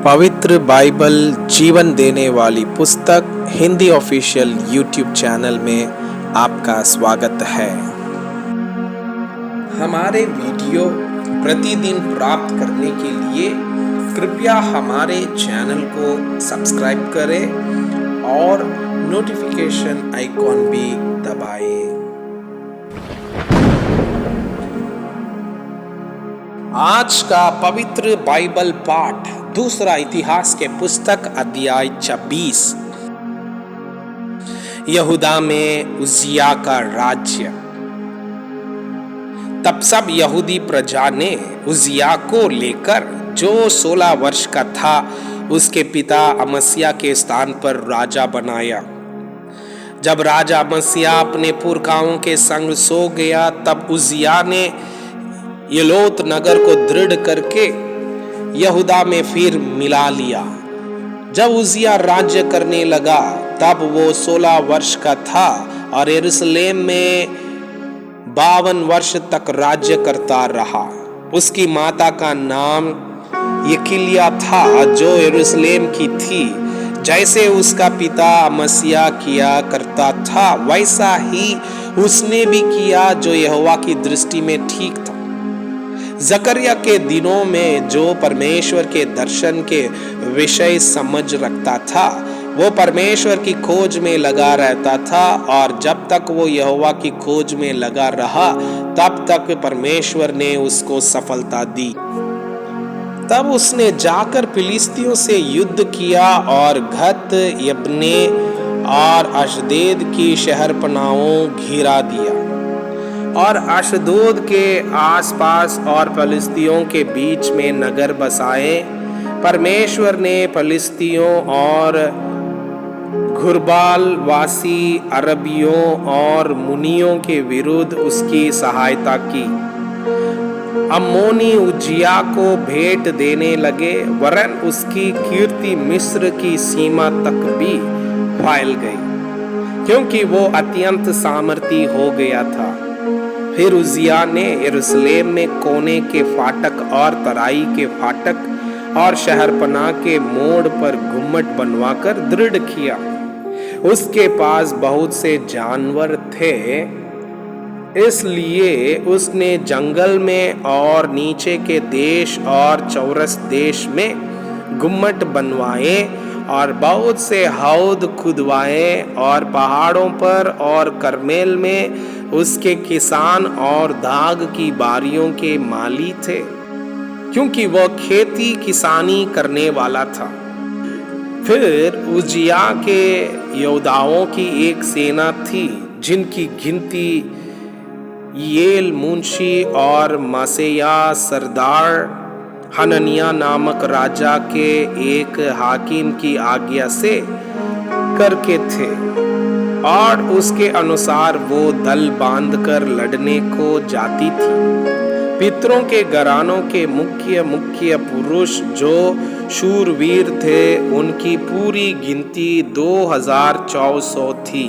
पवित्र बाइबल जीवन देने वाली पुस्तक हिंदी ऑफिशियल यूट्यूब चैनल में आपका स्वागत है। हमारे वीडियो प्रतिदिन प्राप्त करने के लिए कृपया हमारे चैनल को सब्सक्राइब करें और नोटिफिकेशन आइकॉन भी दबाएं। आज का पवित्र बाइबल पाठ दूसरा इतिहास के पुस्तक अध्याय 26। यहूदा में उज्जिया का राज्य। तब सब यहूदी प्रजा ने उज्जिया को लेकर जो 16 वर्ष का था उसके पिता अमस्याह के स्थान पर राजा बनाया। जब राजा अमस्याह अपने पुरखाओं के संग सो गया तब उज्जिया ने यलोत नगर को दृढ़ करके यहूदा में फिर मिला लिया। जब उज्जिया राज्य करने लगा तब वो 16 वर्ष का था और यरूशलेम में 52 वर्ष तक राज्य करता रहा। उसकी माता का नाम यकिल्या था जो यरूशलेम की थी। जैसे उसका पिता अमस्याह किया करता था वैसा ही उसने भी किया जो यहोवा की दृष्टि में ठीक था। जकरिया के दिनों में जो परमेश्वर के दर्शन के विषय समझ रखता था वो परमेश्वर की खोज में लगा रहता था और जब तक वो यहोवा की खोज में लगा रहा तब तक परमेश्वर ने उसको सफलता दी। तब उसने जाकर फिलिस्तियों से युद्ध किया और गत यब्ने और अशदोद की शहरपनाहों घिरा दिया और अशदोद के आसपास और फिलिस्तियों के बीच में नगर बसाए। परमेश्वर ने फिलिस्तियों और घुरबाल वासी अरबियों और मुनियों के विरुद्ध उसकी सहायता की। अम्मोनी उज्जिया को भेंट देने लगे वरन उसकी कीर्ति मिस्र की सीमा तक भी फैल गई क्योंकि वो अत्यंत सामर्थी हो गया था। फिर उज्जिया ने यरूशलेम में कोने के फाटक और तराई के फाटक और शहरपनाह के मोड़ पर गुम्मट बनवाकर दृढ़ किया। उसके पास बहुत से जानवर थे इसलिए उसने जंगल में और नीचे के देश और चौरस देश में गुम्मट बनवाए और बहुत से हौद खुदवाए और पहाड़ों पर और करमेल में उसके किसान और दाग की बारियों के माली थे क्योंकि वह खेती किसानी करने वाला था। फिर उज्जिया के योद्धाओं की एक सेना थी जिनकी गिनती येल मुंशी और मासेया सरदार हननिया नामक राजा के एक हाकिम की आज्ञा से करके थे और उसके अनुसार वो दल बांधकर लड़ने को जाती थी। पितरों के घरानों के मुख्य मुख्य पुरुष जो शूरवीर थे उनकी पूरी गिनती 2400 थी।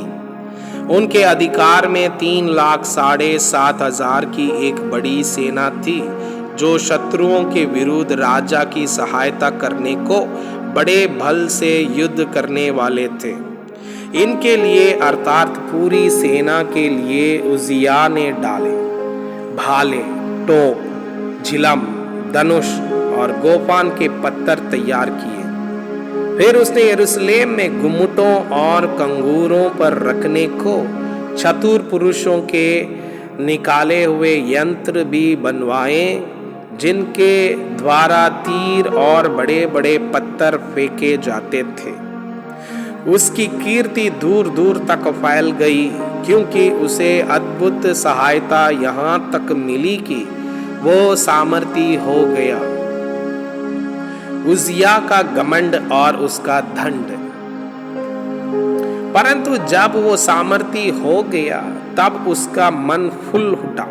उनके अधिकार में 3,7,500 की एक बड़ी सेना थी जो शत्रुओं के विरुद्ध राजा की सहायता करने को बड़े बल से युद्ध करने वाले थे। इनके लिए अर्थात पूरी सेना के लिए उज्जिया ने डाले, भाले, टोप, झिलम, धनुष और गोफान के पत्थर तैयार किए। फिर उसने यरूशलेम में गुम्मटों और कंगूरों पर रखने को चतुर पुरुषों के निकाले हुए यंत्र भी बनवाए जिनके द्वारा तीर और बड़े बड़े पत्थर फेंके जाते थे। उसकी कीर्ति दूर दूर तक फैल गई क्योंकि उसे अद्भुत सहायता यहाँ तक मिली कि वो सामर्थी हो गया। उज्जिया का घमंड और उसका दंड। परंतु जब वो सामर्थी हो गया तब उसका मन फूल उठा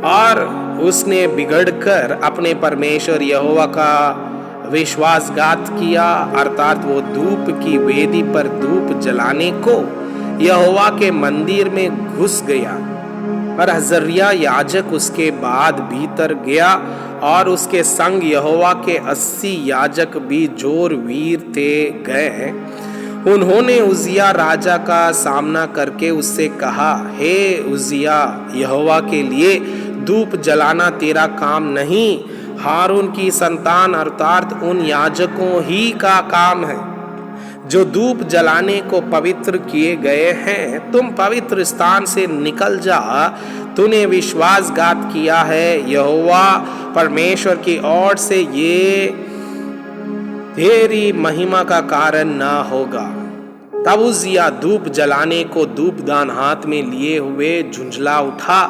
और उसने बिगड़कर अपने परमेश्वर यहोवा का विश्वासघात किया अर्थात वो धूप की वेदी पर धूप जलाने को यहोवा के मंदिर में घुस गया पर हजरिया याजक उसके बाद भीतर गया और उसके संग यहोवा के 80 याजक भी जोर वीर थे गए। उन्होंने उजिया राजा का सामना करके उससे कहा, हे उजिया, यहोवा के लिए धूप जलाना तेरा काम नहीं, हारून की संतान अर्थात उन याजकों ही का काम है जो धूप जलाने को पवित्र किए गए हैं। तुम पवित्र स्थान से निकल जा, तूने विश्वासघात किया है। यहोवा परमेश्वर की ओर से ये तेरी महिमा का कारण ना होगा। तब उजिया धूप जलाने को धूपदान हाथ में लिए हुए झुंझला उठा।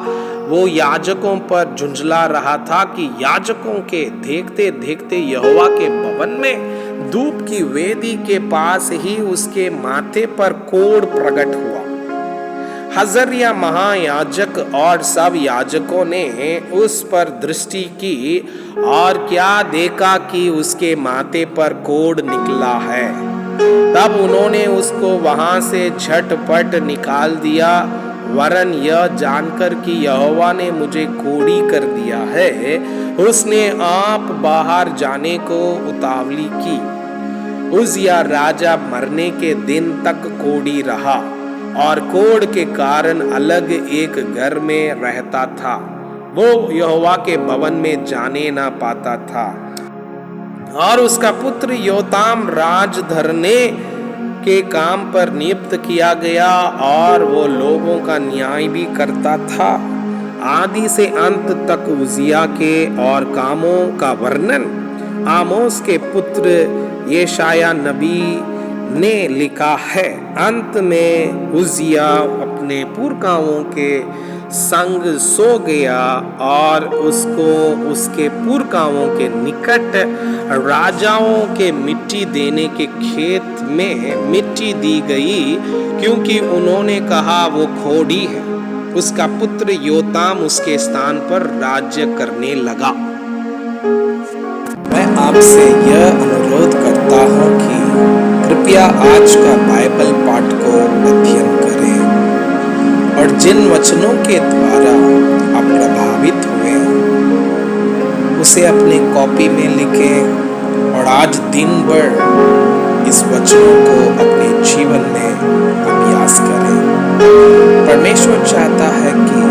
वो याजकों पर झुंझला रहा था कि याजकों के देखते देखते यहोवा के भवन में धूप की वेदी के पास ही उसके माथे पर कोढ़ प्रकट हुआ। हजरिया महायाजक और सब याजकों ने उस पर दृष्टि की और क्या देखा कि उसके माथे पर कोढ़ निकला है। तब उन्होंने उसको वहां से झटपट निकाल दिया, वरन यह जानकर कि यहोवा ने मुझे कोढ़ी कर दिया है, उसने आप बाहर जाने को उतावली की। उजिया राजा मरने के दिन तक कोढ़ी रहा और कोढ़ के कारण अलग एक घर में रहता था। वो यहोवा के भवन में जाने ना पाता था। और उसका पुत्र योताम राज धरने के काम पर नियुक्त किया गया और वो लोगों का न्याय भी करता था। आदि से अंत तक उजिया के और कामों का वर्णन आमोस के पुत्र यशाया नबी ने लिखा है। अंत में उजिया अपने पुरखाओं के संग सो गया और उसको उसके पुरखाओं के निकट राजाओं के मिट्टी देने के खेत में मिट्टी दी गई, क्योंकि उन्होंने कहा वो खोड़ी है। उसका पुत्र योताम उसके स्थान पर राज्य करने लगा। मैं आपसे यह अनुरोध करता हूँ कि कृपया आज का बाइबल पाठ को अध्ययन करें और जिन वचनों के द्वारा आप प्रभावित हुए उसे अपने कॉपी में लिखें और आज दिन भर इस वचनों को अपने जीवन में अभ्यास करें। परमेश्वर चाहता है कि